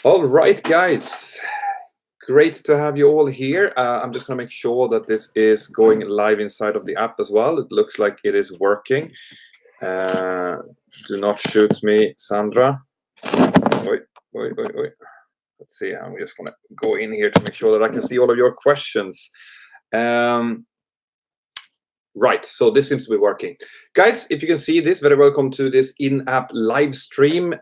All right, guys. Great to have you all here. I'm just going to make sure that this is going live inside of the app as well. It looks like it is working. Do not shoot me, Sandra. Wait. Let's see. I'm just going to go in here to make sure that I can see all of your questions. Right, so this seems to be working. Guys, if you can see this, very welcome to this in-app live stream.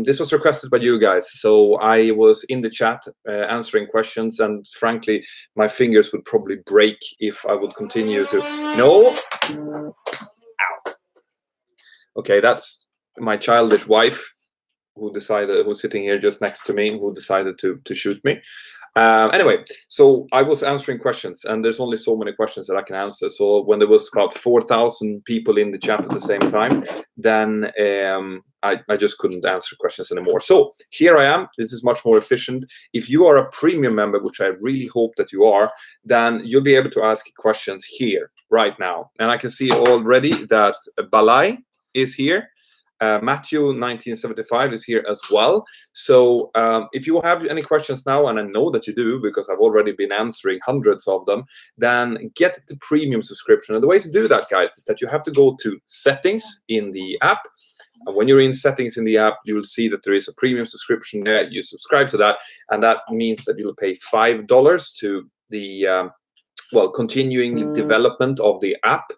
This was requested by you guys, so I was in the chat answering questions, and frankly, my fingers would probably break if I would continue to... No! Ow. Okay, that's my childish wife who's sitting here just next to me, who decided to shoot me. Anyway, so I was answering questions, and there's only so many questions that I can answer. So when there was about 4,000 people in the chat at the same time, then I just couldn't answer questions anymore. So here I am. This is much more efficient. If you are a premium member, which I really hope that you are, then you'll be able to ask questions here right now. And I can see already that Balai is here. Matthew 1975 is here as well. So if you have any questions now, and I know that you do because I've already been answering hundreds of them, then get the premium subscription. And the way to do that, guys, is that you have to go to settings in the app. And when you're in settings in the app, you'll see that there is a premium subscription there. You subscribe to that, and that means that you'll pay $5 to the continuing development of the app.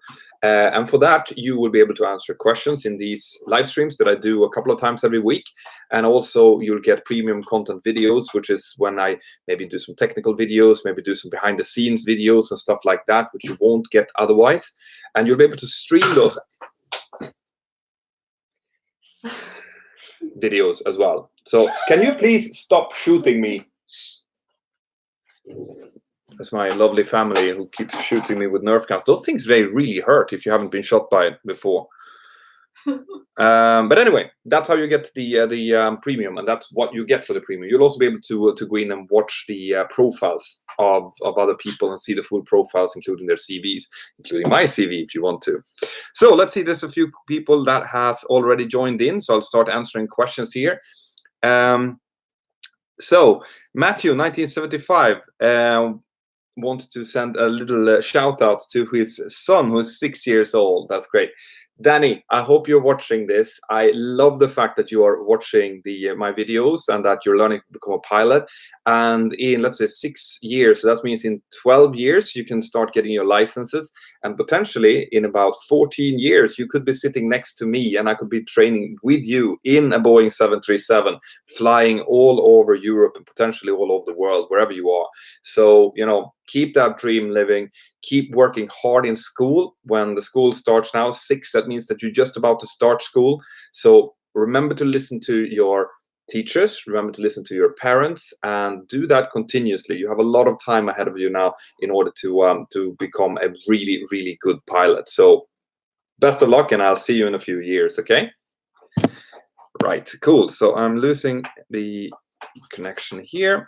And for that, you will be able to answer questions in these live streams that I do a couple of times every week. And also, you'll get premium content videos, which is when I maybe do some technical videos, maybe do some behind-the-scenes videos and stuff like that, which you won't get otherwise. And you'll be able to stream those videos as well. So can you please stop shooting me? That's my lovely family who keeps shooting me with Nerf guns. Those things, they really hurt if you haven't been shot by it before. But anyway, that's how you get the premium, and that's what you get for the premium. You'll also be able to go in and watch the profiles of other people and see the full profiles, including their CVs, including my CV if you want to. So let's see, there's a few people that have already joined in, so I'll start answering questions here. So Matthew 1975 wanted to send a little shout out to his son, who's 6 years old. That's great. Danny, I hope you're watching this. I love the fact that you are watching my videos and that you're learning to become a pilot. And in, let's say, 6 years, so that means in 12 years, you can start getting your licenses. And potentially in about 14 years, you could be sitting next to me and I could be training with you in a Boeing 737, flying all over Europe and potentially all over the world, wherever you are. So, keep that dream living. Keep working hard in school. When the school starts now, 6, that means that you're just about to start school. So remember to listen to your teachers, remember to listen to your parents, and do that continuously. You have a lot of time ahead of you now in order to become a really, really good pilot. So best of luck, and I'll see you in a few years, okay? Right, cool. So I'm losing the connection here.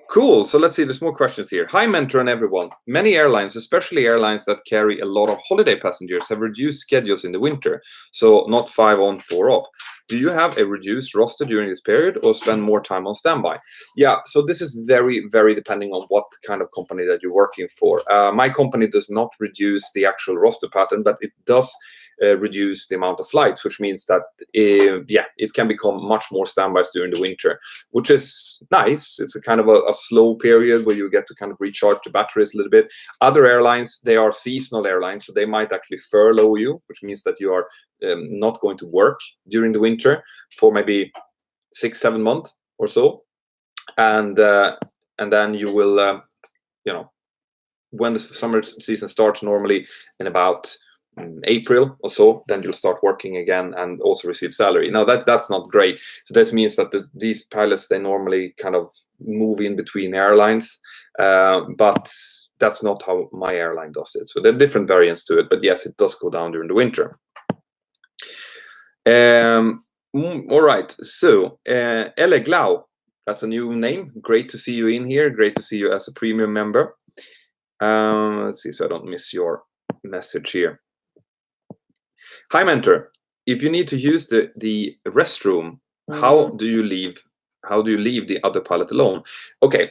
Cool. So let's see, there's more questions here. Hi, Mentor and everyone. Many airlines, especially airlines that carry a lot of holiday passengers, have reduced schedules in the winter. So not 5 on, 4 off. Do you have a reduced roster during this period or spend more time on standby? Yeah, so this is very, very depending on what kind of company that you're working for. My company does not reduce the actual roster pattern, but it does reduce the amount of flights, which means that it can become much more standbys during the winter, which is nice. It's a kind of a slow period where you get to kind of recharge the batteries a little bit. Other airlines, they are seasonal airlines, so they might actually furlough you, which means that you are not going to work during the winter for maybe 6-7 months or so, and then you will when the summer season starts, normally in about April or so, then you'll start working again and also receive salary. Now that's not great. So this means that these pilots, they normally kind of move in between airlines, but that's not how my airline does it. So there are different variants to it, but yes, it does go down during the winter. All right, so Ele Glau, that's a new name. Great to see you in here. Great to see you as a premium member. Let's see, so I don't miss your message here. Hi, Mentor. if you need to use the restroom, how do you leave the other pilot alone? Okay,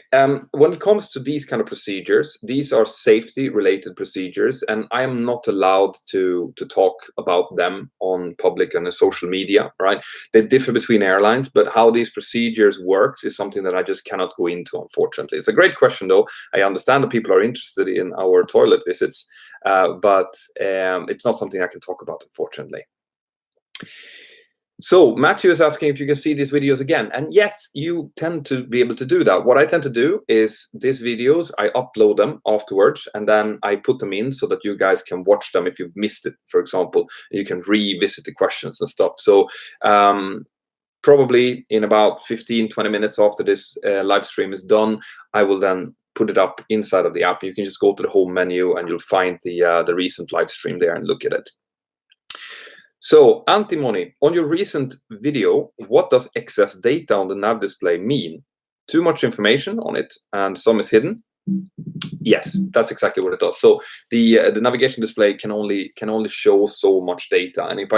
when it comes to these kind of procedures, these are safety related procedures, and I am not allowed to talk about them on public and social media, right? They differ between airlines, but how these procedures works is something that I just cannot go into, unfortunately. It's a great question though. I understand that people are interested in our toilet visits, but it's not something I can talk about, unfortunately. So Matthew is asking if you can see these videos again. And yes, you tend to be able to do that. What I tend to do is these videos, I upload them afterwards, and then I put them in so that you guys can watch them if you've missed it, for example. You can revisit the questions and stuff. So probably in about 15-20 minutes after this live stream is done, I will then put it up inside of the app. You can just go to the home menu and you'll find the recent live stream there and look at it. So, Antimony, on your recent video, what does excess data on the nav display mean? Too much information on it and some is hidden? Yes, that's exactly what it does. So the navigation display can only show so much data, and if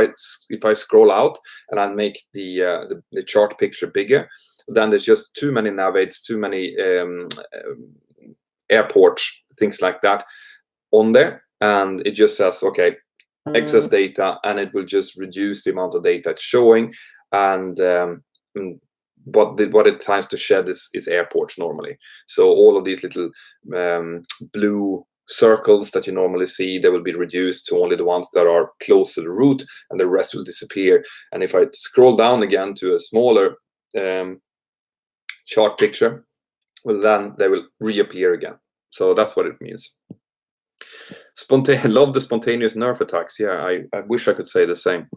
I scroll out and I make the chart picture bigger, then there's just too many navgates, too many airports, things like that on there, and it just says, okay, excess data, and it will just reduce the amount of data it's showing, and what it tries to shed is airports normally. So all of these little blue circles that you normally see, they will be reduced to only the ones that are close to the route, and the rest will disappear. And if I scroll down again to a smaller chart picture, well, then they will reappear again. So that's what it means. Love the spontaneous nerve attacks. Yeah, I wish I could say the same.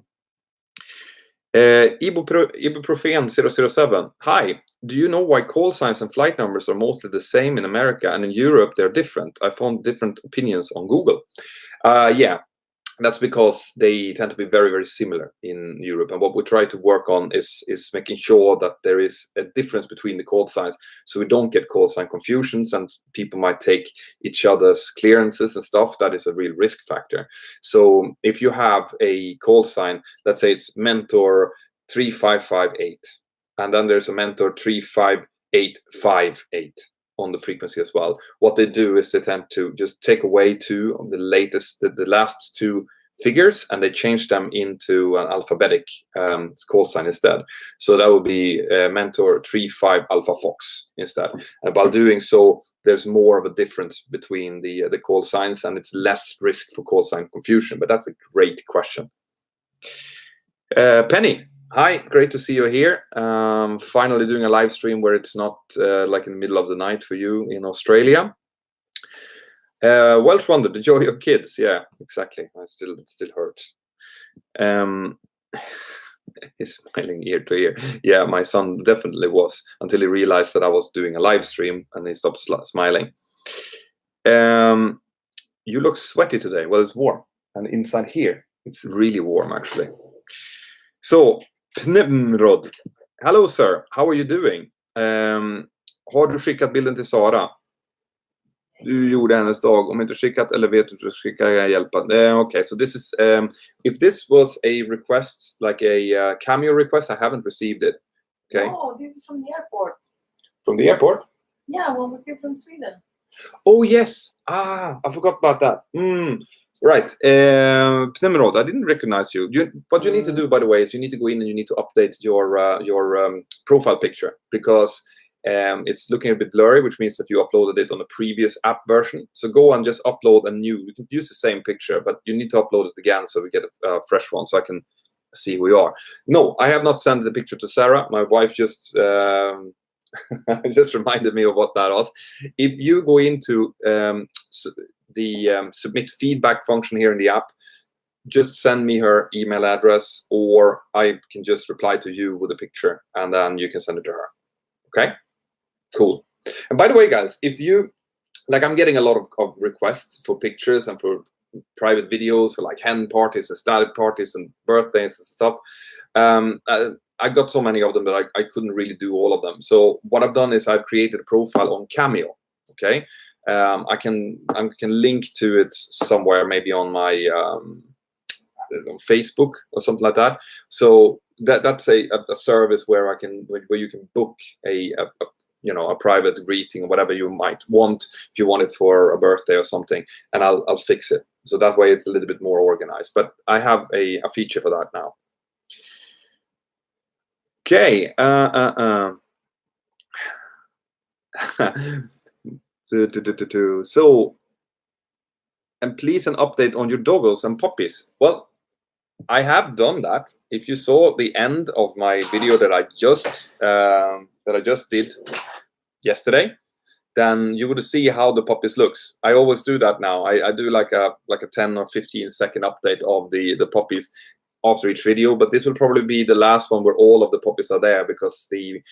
Ibuprofen 007. Hi, do you know why call signs and flight numbers are mostly the same in America, and in Europe they're different? I found different opinions on Google. Yeah, that's because they tend to be very, very similar in Europe. And what we try to work on is making sure that there is a difference between the call signs, so we don't get call sign confusions and people might take each other's clearances and stuff. That is a real risk factor. So if you have a call sign, let's say it's Mentour 3558, and then there's a Mentour 35858 on the frequency as well. What they do is they tend to just take away two of the last two figures, and they change them into an alphabetic call sign instead. So that would be Mentour 35 Alpha Fox instead. And by doing so, there's more of a difference between the call signs, and it's less risk for call sign confusion. But that's a great question. Penny. Hi, great to see you here. Finally doing a live stream where it's not like in the middle of the night for you in Australia. Welsh Wonder, the joy of kids. Yeah, exactly. It still hurts. He's smiling ear to ear. Yeah, my son definitely was, until he realized that I was doing a live stream, and he stopped smiling. You look sweaty today. Well, it's warm. And inside here, it's really warm, actually. So, Pnimrod. Hello sir, how are you doing? Har du skickat bilden till Sara? Du gjorde hennes dag. Om inte skickat eller vet du skicka hjälpa. Okay, so this is if this was a request, like a cameo request, I haven't received it. Okay. No, this is from the airport. From the airport? Yeah, when we came from Sweden. Oh yes. I forgot about that. Right. Pnemerod, I didn't recognize you. What you need to do, by the way, is you need to go in and you need to update your profile picture, because it's looking a bit blurry, which means that you uploaded it on a previous app version. So go and just upload a new. You can use the same picture, but you need to upload it again so we get a fresh one, so I can see who you are. No, I have not sent the picture to Sarah. My wife just just reminded me of what that was. If you go into the submit feedback function here in the app, just send me her email address, or I can just reply to you with a picture, and then you can send it to her. Okay, cool. And by the way, guys, if you like, I'm getting a lot of requests for pictures and for private videos for like hen parties and static parties and birthdays and stuff. I got so many of them that I couldn't really do all of them. So what I've done is I've created a profile on Cameo. Okay. I can link to it somewhere, maybe on my on Facebook or something like that. So that's a service where you can book a private greeting or whatever you might want, if you want it for a birthday or something, and I'll fix it. So that way it's a little bit more organized. But I have a feature for that now. Okay. So, and please an update on your doggos and puppies. Well, I have done that. If you saw the end of my video that I just did yesterday, then you would see how the puppies looks. I always do that now. I do like a 10 or 15 second update of the puppies after each video, but this will probably be the last one where all of the puppies are there, because the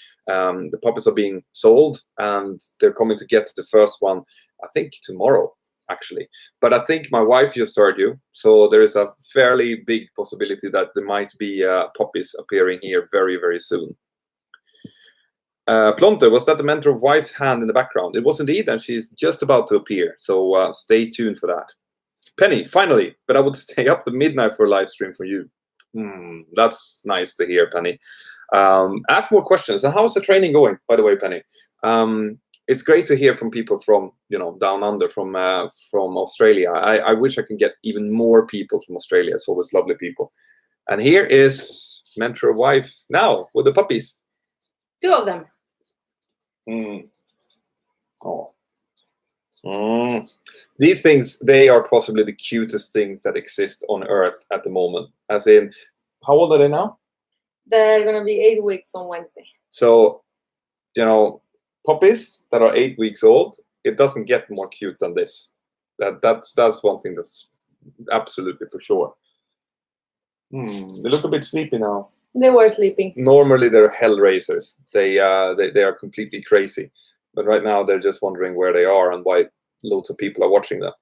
puppies are being sold and they're coming to get the first one, I think tomorrow actually. But I think my wife just heard you, so there is a fairly big possibility that there might be puppies appearing here very, very soon. Plonter, was that the Mentor wife's hand in the background? It was indeed, and she's just about to appear, so stay tuned for that. Penny, finally, but I would stay up to midnight for a live stream for you. That's nice to hear, Penny. Ask more questions. And how's the training going, by the way, Penny? It's great to hear from people from down under, from Australia. I wish I could get even more people from Australia. It's always lovely people. And here is Mentor wife now with the puppies. 2 of them. Oh. These things, they are possibly the cutest things that exist on Earth at the moment. As in, how old are they now? They're gonna be 8 weeks on Wednesday. So, puppies that are 8 weeks old, it doesn't get more cute than this. That's one thing that's absolutely for sure. They look a bit sleepy now. They were sleeping. Normally they're hell raisers. They are completely crazy. But right now they're just wondering where they are and why loads of people are watching them.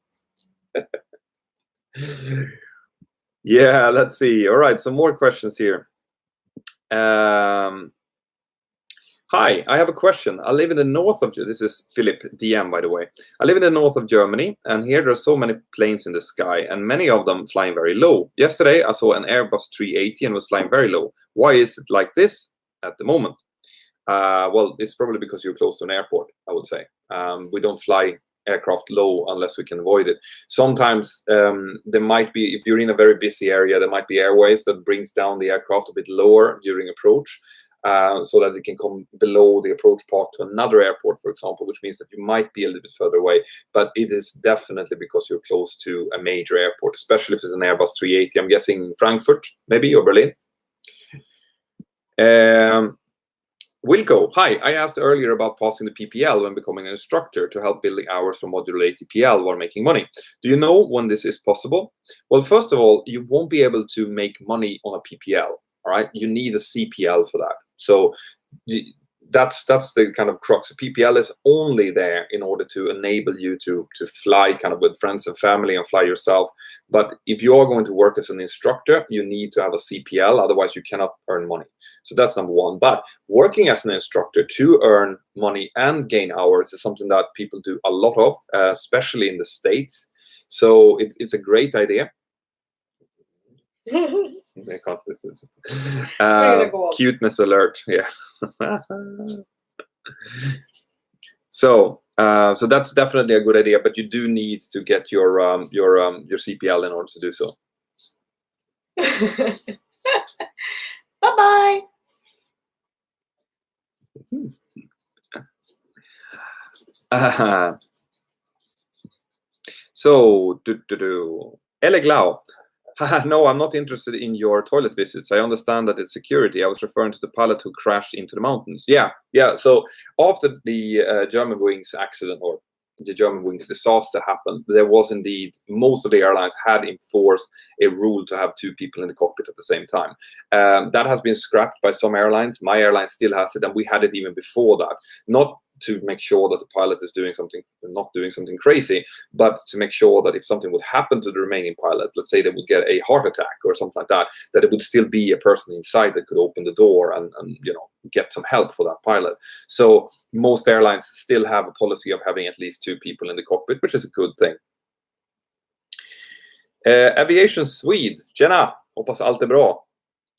Yeah, let's see. All right, some more questions here. Hi, I have a question. I live in the north of, this is Philip DM, by the way. I live in the north of Germany, and here there are so many planes in the sky, and many of them flying very low. Yesterday, I saw an Airbus 380 and was flying very low. Why is it like this at the moment? Well, it's probably because you're close to an airport, I would say. We don't fly aircraft low unless we can avoid it. Sometimes there might be, if you're in a very busy area, there might be airways that brings down the aircraft a bit lower during approach, so that it can come below the approach path to another airport, for example, which means that you might be a little bit further away. But it is definitely because you're close to a major airport, especially if it's an Airbus 380. I'm guessing Frankfurt, maybe, or Berlin. Wilco, hi. I asked earlier about passing the PPL when becoming an instructor to help building hours for modular ATPL while making money. Do you know when this is possible? Well, first of all, you won't be able to make money on a PPL. All right, you need a CPL for that. So that's the kind of crux. PPL is only there in order to enable you to fly kind of with friends and family and fly yourself. But if you are going to work as an instructor, you need to have a CPL, otherwise you cannot earn money. So that's number one. But working as an instructor to earn money and gain hours is something that people do a lot of, especially in the States. So it's a great idea. Cuteness alert, yeah. So that's definitely a good idea, but you do need to get your CPL in order to do so. Bye bye. So Eleglau. No, I'm not interested in your toilet visits. I understand that it's security. I was referring to the pilot who crashed into the mountains. Yeah. So after the German Wings accident, or the German Wings disaster happened, there was indeed, most of the airlines had enforced a rule to have 2 people in the cockpit at the same time. That has been scrapped by some airlines. My airline still has it, and we had it even before that. Not to make sure that the pilot is doing something, not doing something crazy, but to make sure that if something would happen to the remaining pilot, let's say they would get a heart attack or something like that, that it would still be a person inside that could open the door and get some help for that pilot. So most airlines still have a policy of having at least 2 people in the cockpit, which is a good thing. Aviation Swede, tjena, hoppas allt är bra.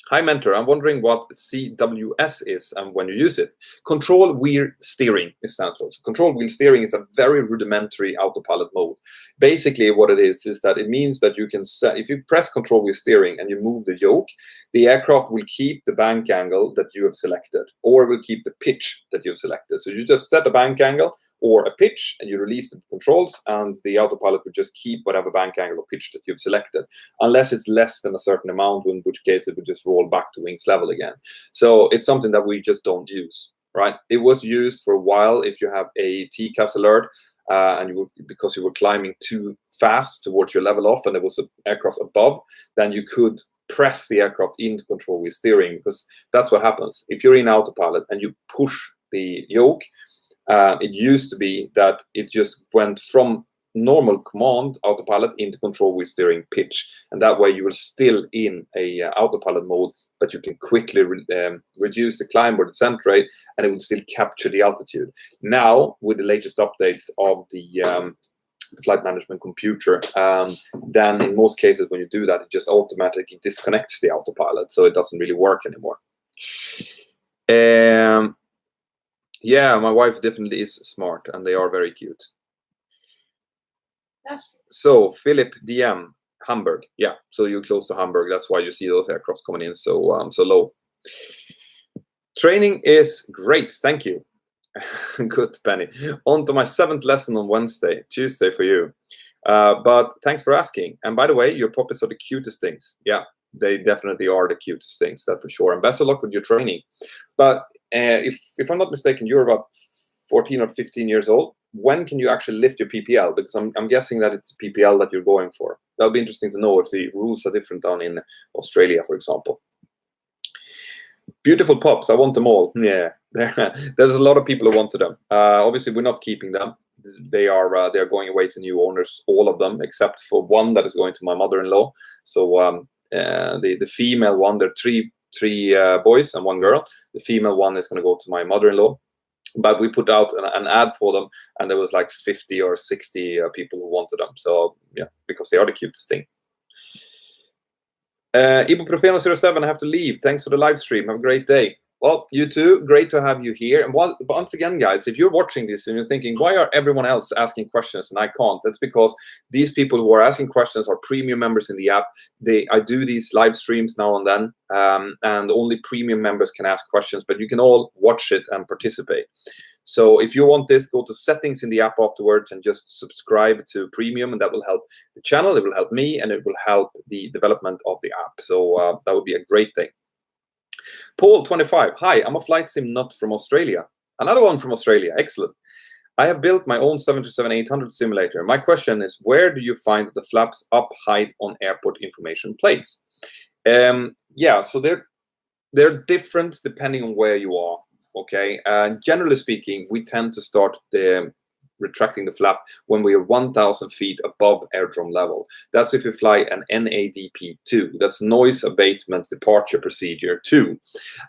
Hi Mentor, I'm wondering what CWS is and when you use it. Control wheel steering is stands for. So control wheel steering is a very rudimentary autopilot mode. Basically what it is that it means that you can set, if you press control wheel steering and you move the yoke, the aircraft will keep the bank angle that you have selected, or will keep the pitch that you've selected. So you just set a bank angle or a pitch and you release the controls, and the autopilot will just keep whatever bank angle or pitch that you've selected, unless it's less than a certain amount, in which case it would just roll back to wings level again. So it's something that we just don't use, right? It was used for a while if you have a TCAS alert and because you were climbing too fast towards your level off and there was an aircraft above, then you could press the aircraft into control with steering, because that's what happens. If you're in autopilot and you push the yoke, it used to be that it just went from normal command autopilot into control with steering pitch, and that way you were still in a autopilot mode, but you can quickly reduce the climb or descent rate, and it will still capture the altitude. Now with the latest updates of the flight management computer, then in most cases when you do that, it just automatically disconnects the autopilot, so it doesn't really work anymore. Yeah, my wife definitely is smart, and they are very cute. That's true. So Philip DM, Hamburg. Yeah, so you're close to Hamburg. That's why you see those aircrafts coming in so low. Training is great, thank you. Good, Penny. On to my 7th lesson on Tuesday for you. But thanks for asking. And by the way, your puppies are the cutest things. Yeah, they definitely are the cutest things, that's for sure. And best of luck with your training. But if I'm not mistaken, you're about 14 or 15 years old. When can you actually lift your PPL? Because I'm guessing that it's PPL that you're going for. That'll be interesting to know if the rules are different down in Australia, for example. Beautiful pups, I want them all. Yeah, there's a lot of people who wanted them. Obviously, we're not keeping them. They are going away to new owners, all of them, except for one that is going to my mother-in-law. So the female one, there are three boys and one girl. The female one is going to go to my mother-in-law. But we put out an ad for them, and there was like 50 or 60 people who wanted them. So yeah, because they are the cutest thing. Ibuprofeno07, I have to leave. Thanks for the live stream. Have a great day. Well, you too. Great to have you here. And once again, guys, if you're watching this and you're thinking, why are everyone else asking questions and I can't? That's because these people who are asking questions are premium members in the app. I do these live streams now and then, and only premium members can ask questions, but you can all watch it and participate. So if you want this, go to settings in the app afterwards and just subscribe to premium, and that will help the channel, it will help me, and it will help the development of the app. So that would be a great thing. Paul 25, hi, I'm a flight sim nut from Australia. Another one from Australia, excellent. I have built my own 737-800 simulator. My question is, where do you find the flaps up height on airport information plates? Yeah, so they're different depending on where you are. Okay, generally speaking, we tend to start retracting the flap when we are 1,000 feet above airdrome level. That's if you fly an NADP2. That's Noise Abatement Departure Procedure 2.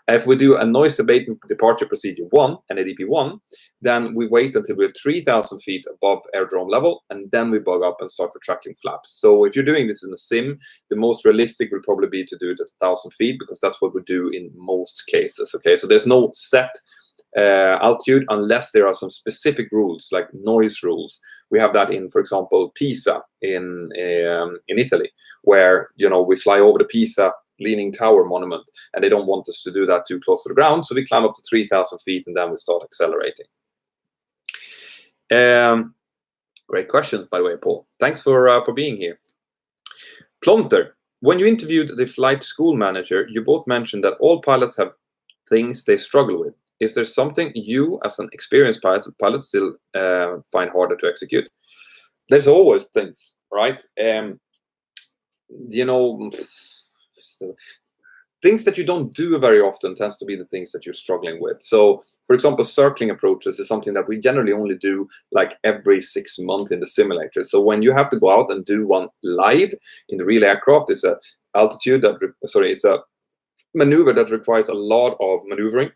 If we do a Noise Abatement Departure Procedure 1, NADP1, then we wait until we're 3,000 feet above airdrome level, and then we bug up and start retracting flaps. So if you're doing this in a sim, the most realistic will probably be to do it at 1,000 feet, because that's what we do in most cases. Okay, so there's no set altitude unless there are some specific rules, like noise rules. We have that in, for example, Pisa in Italy, where we fly over the Pisa Leaning Tower monument, and they don't want us to do that too close to the ground, so we climb up to 3,000 feet and then we start accelerating. Great question, by the way, Paul. Thanks for being here. Plonter, when you interviewed the flight school manager, you both mentioned that all pilots have things they struggle with. Is there something you, as an experienced pilot, still find harder to execute? There's always things, right? Things that you don't do very often tends to be the things that you're struggling with. So, for example, circling approaches is something that we generally only do like every 6 months in the simulator. So when you have to go out and do one live in the real aircraft, it's a maneuver that requires a lot of maneuvering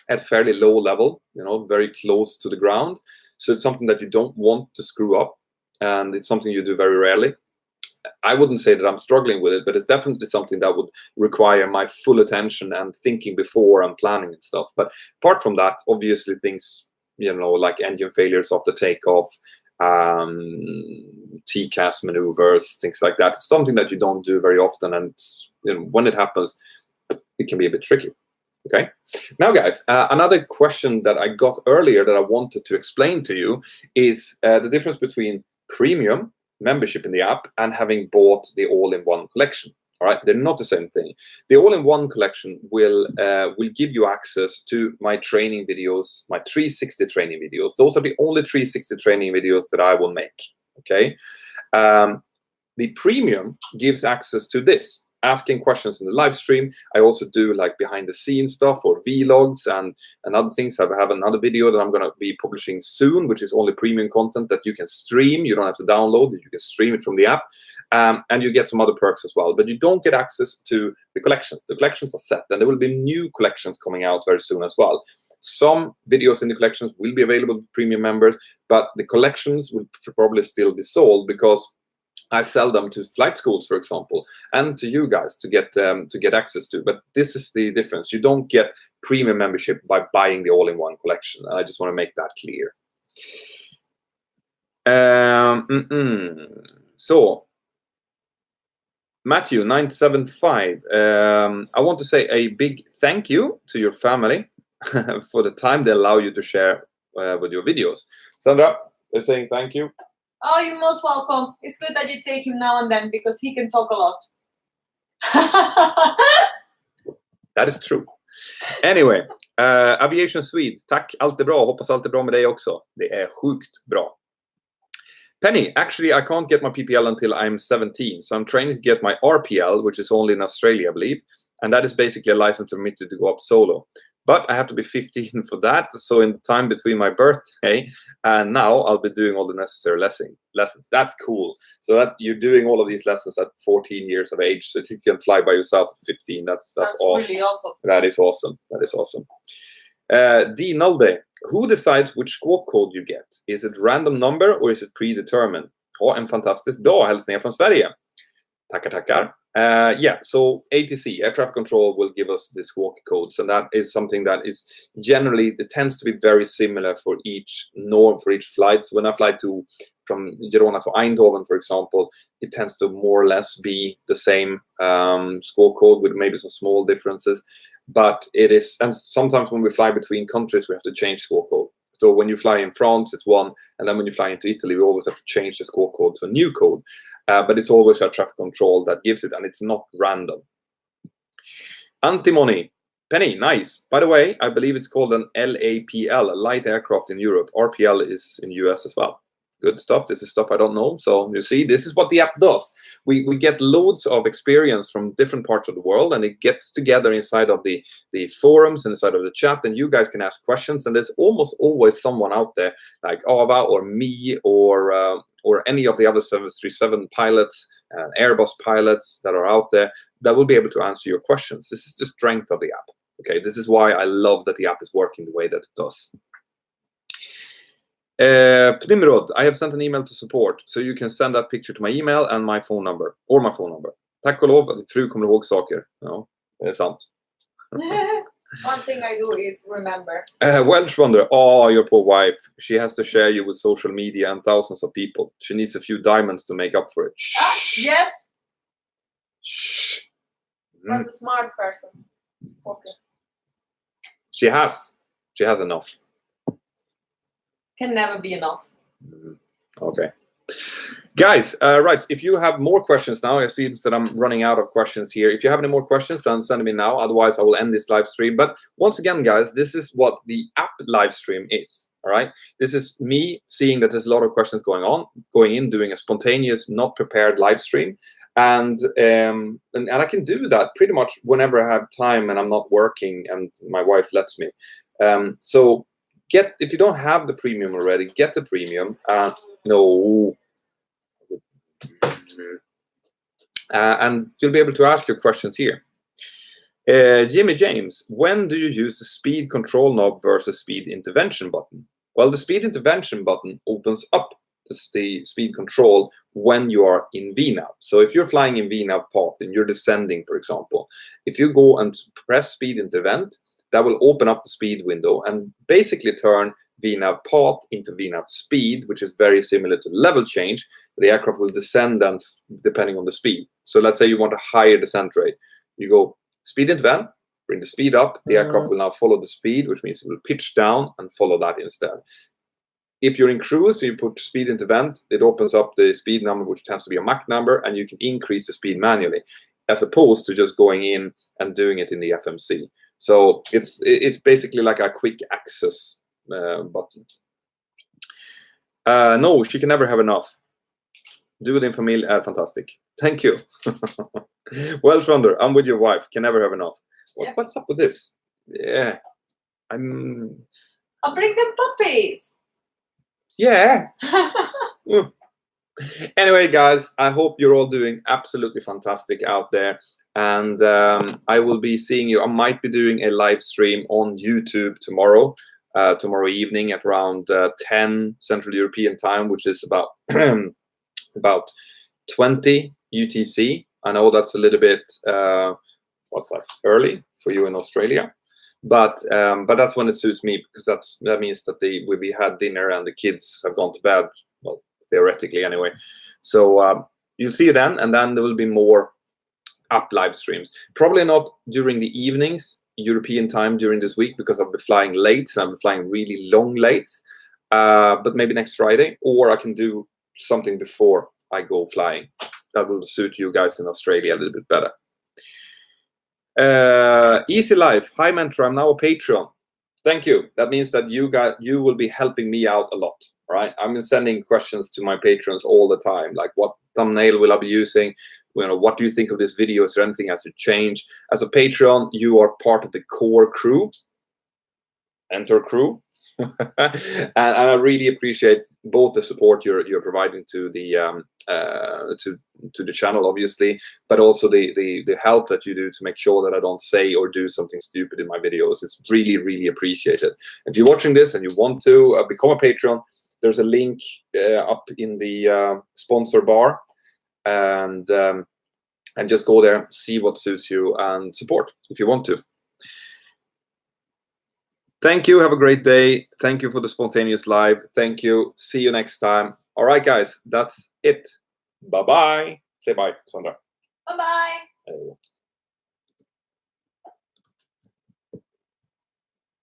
at fairly low level, very close to the ground. So it's something that you don't want to screw up, and it's something you do very rarely. I wouldn't say that I'm struggling with it, but it's definitely something that would require my full attention and thinking before I'm planning and stuff. But apart from that, obviously things, like engine failures after takeoff, TCAS maneuvers, things like that. It's something that you don't do very often, and when it happens, it can be a bit tricky. Okay. Now, guys, another question that I got earlier that I wanted to explain to you is the difference between premium membership in the app and having bought the all-in-one collection. All right, they're not the same thing. The all-in-one collection will give you access to my training videos, my 360 training videos. Those are the only 360 training videos that I will make. Okay. The premium gives access to this, asking questions in the live stream. I also do like behind the scenes stuff or vlogs and other things. I have another video that I'm going to be publishing soon, which is only premium content that you can stream. You don't have to download it. You can stream it from the app. And you get some other perks as well. But you don't get access to the collections. The collections are set. And there will be new collections coming out very soon as well. Some videos in the collections will be available to premium members, but the collections will probably still be sold because I sell them to flight schools, for example, and to you guys to get access to. But this is the difference. You don't get premium membership by buying the all-in-one collection. I just want to make that clear. So, Matthew 975. I want to say a big thank you to your family for the time they allow you to share with your videos. Sandra, they're saying thank you. Oh, you're most welcome. It's good that you take him now and then because he can talk a lot. That is true. Anyway, Aviation Swede. Tack, allt är bra. Hoppas allt är bra med dig också. Det är sjukt bra. Penny, actually I can't get my PPL until I'm 17. So I'm trying to get my RPL, which is only in Australia, I believe. And that is basically a license permitted to go up solo. But I have to be 15 for that. So in the time between my birthday and now, I'll be doing all the necessary lessons. That's cool. So that you're doing all of these lessons at 14 years of age. So you can fly by yourself at 15. That's awesome. Really awesome. That is awesome. That is awesome. D. Nalde, who decides which squawk code you get? Is it random number or is it predetermined? Ha en fantastisk dag. Hälsningar från Sverige. Tackar, tackar. Yeah, so ATC, air traffic control, will give us the squawk codes, and that is something that is generally, it tends to be very similar for each norm, for each flight. So when I fly from Girona to Eindhoven, for example, it tends to more or less be the same squawk code with maybe some small differences. But it is, and sometimes when we fly between countries, we have to change squawk code. So when you fly in France, it's one, and then when you fly into Italy, we always have to change the squawk code to a new code. But it's always our traffic control that gives it, and it's not random. Antimony. Penny, nice. By the way, I believe it's called an LAPL, a light aircraft in Europe. RPL is in US as well. Good stuff. This is stuff I don't know. So you see, this is what the app does. We get loads of experience from different parts of the world, and it gets together inside of the forums, inside of the chat, and you guys can ask questions. And there's almost always someone out there like Ava or me or any of the other 737 pilots, Airbus pilots that are out there that will be able to answer your questions. This is the strength of the app. Okay, this is why I love that the app is working the way that it does. Pnimrod, I have sent an email to support, so you can send that picture to my email and my phone number, or my phone number. Tack och lov att din fru kommer ihåg saker. Ja, det är sant. One thing I do is remember. Welsh wonder, oh, your poor wife. She has to share you with social media and thousands of people. She needs a few diamonds to make up for it. Shh. Yes. Shh. That's a smart person. Okay. She has enough. Can never be enough. Okay. Guys, right, if you have more questions now, it seems that I'm running out of questions here. If you have any more questions, then send me now. Otherwise, I will end this live stream. But once again, guys, this is what the app live stream is. All right. This is me seeing that there's a lot of questions going in, doing a spontaneous, not prepared live stream. And I can do that pretty much whenever I have time and I'm not working and my wife lets me. So if you don't have the premium already, get the premium. No. And you'll be able to ask your questions here. Jimmy James, when do you use the speed control knob versus speed intervention button? Well, the speed intervention button opens up the speed control when you are in VNAV. So if you're flying in VNAV path and you're descending, for example, if you go and press speed into event, that will open up the speed window and basically turn VNAV path into VNAV speed, which is very similar to level change. The aircraft will descend and depending on the speed. So let's say you want a higher descent rate. You go speed into event, bring the speed up, the aircraft will now follow the speed, which means it will pitch down and follow that instead. If you're in cruise, you put speed into event, it opens up the speed number, which tends to be a Mach number, and you can increase the speed manually, as opposed to just going in and doing it in the FMC. So it's basically like a quick access button. No, she can never have enough. Do it in family. Fantastic. Thank you. Well, Tronder, I'm with your wife. Can never have enough. What's up with this? Yeah, I'll bring them puppies. Yeah. Anyway, guys, I hope you're all doing absolutely fantastic out there. And I will be seeing you. I might be doing a live stream on YouTube tomorrow evening at around 10 Central European time, which is about about 20 UTC. I know that's a little bit what's that, early for you in Australia, but that's when it suits me, because that means that we had dinner and the kids have gone to bed, well, theoretically anyway. So you'll see it then, and then there will be more up live streams. Probably not during the evenings European time during this week, because I'll be flying late, so I'm flying really long late. But maybe next Friday, or I can do something before I go flying. That will suit you guys in Australia a little bit better. Easy life. Hi Mentor, I'm now a Patreon. Thank you. That means that you will be helping me out a lot. Right? I'm sending questions to my patrons all the time, like what thumbnail will I be using? What do you think of this video? Is there anything I should change? As a Patreon, you are part of the core crew, Mentor crew. and I really appreciate both the support you're providing to the channel, obviously, but also the help that you do to make sure that I don't say or do something stupid in my videos. It's really, really appreciated. If you're watching this and you want to become a Patreon, there's a link up in the sponsor bar, and just go there, see what suits you, and support if you want to. Thank you. Have a great day. Thank you for the spontaneous live. Thank you. See you next time. All right, guys. That's it. Bye-bye. Say bye, Sandra. Bye-bye.